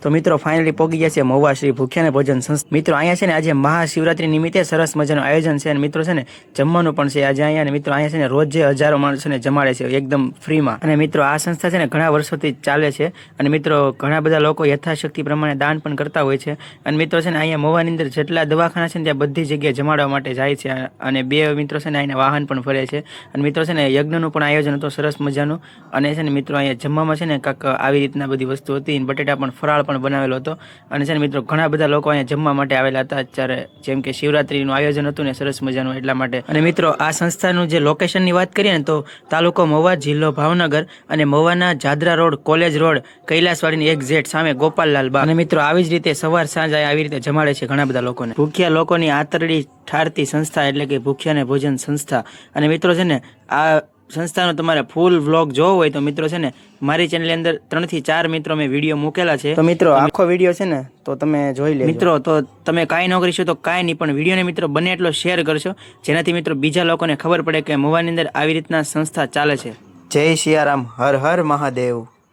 તો મિત્રો ફાઇનલી પહોંચી ગયા છે મહુવા શ્રી ભૂખ્યાને ભોજન સંસ્થા। મિત્રો અહીંયા છે ને આજે મહાશિવરાત્રી નિમિત્તે સરસ મજાનું આયોજન છે અને મિત્રો છે ને જમવાનું પણ છે આજે અહીંયા। અને મિત્રો અહીંયા છે ને રોજ જે હજારો માણસોને જમાડે છે એકદમ ફ્રીમાં। અને મિત્રો આ સંસ્થા છે ને ઘણા વર્ષોથી ચાલે છે અને મિત્રો ઘણા બધા લોકો યથાશક્તિ પ્રમાણે દાન પણ કરતા હોય છે। અને મિત્રો છે ને અહીંયા મહુવાની અંદર જેટલા દવાખાના છે ને ત્યાં બધી જગ્યાએ જમાડવા માટે જાય છે અને બે મિત્રો છે ને અહીંયા વાહન પણ ફરે છે। અને મિત્રો છે ને યજ્ઞનું પણ આયોજન હતું સરસ મજાનું। અને છે ને મિત્રો અહીંયા જમવામાં છે ને કાંક આવી રીતના બધી વસ્તુ હતી, બટેટા પણ ફરાળ પણ બનાવેલો હતો। અને છે ને મિત્રો ઘણા બધા લોકો અહીંયા જમવા માટે આવેલા હતા અત્યારે, જેમ કે શિવરાત્રીનું આયોજન હતું ને સરસ મજાનું એટલા માટે। અને મિત્રો આ સંસ્થાનું જે લોકેશનની વાત કરીએ ને તો તાલુકો મહુવા, જિલ્લો ભાવનગર અને મહુવાના જાદરા રોડ, કોલેજ રોડ, કૈલાસવાડીની એક્ઝેક્ટ સામે ગોપાલલાલ બાગ। અને મિત્રો આવી જ રીતે સવાર સાંજ આવી રીતે જમાડે છે ઘણા બધા લોકોને। ભૂખ્યા લોકોની આતરડી ઠારતી સંસ્થા એટલે કે ભૂખ્યાને ભોજન સંસ્થા। અને મિત્રો છે ને આ સંસ્થાનો તમારે ફૂલ વ્લોગ જોવો હોય તો મિત્રો છે ને મારી ચેનલની અંદર 3 થી 4 મિત્રો મેં વિડીયો મૂકેલા છે। તો મિત્રો આખો વિડીયો છે ને તો તમે જોઈ લેજો મિત્રો। તો તમે કાંઈ ન કરીશો તો કાંઈ નહીં, પણ વિડીયોને મિત્રો બને એટલો શેર કરશો જેનાથી મિત્રો બીજા લોકોને ખબર પડે કે મહુવાની અંદર આવી રીતના સંસ્થા ચાલે છે। જય સિયારામ, હર હર મહાદેવ।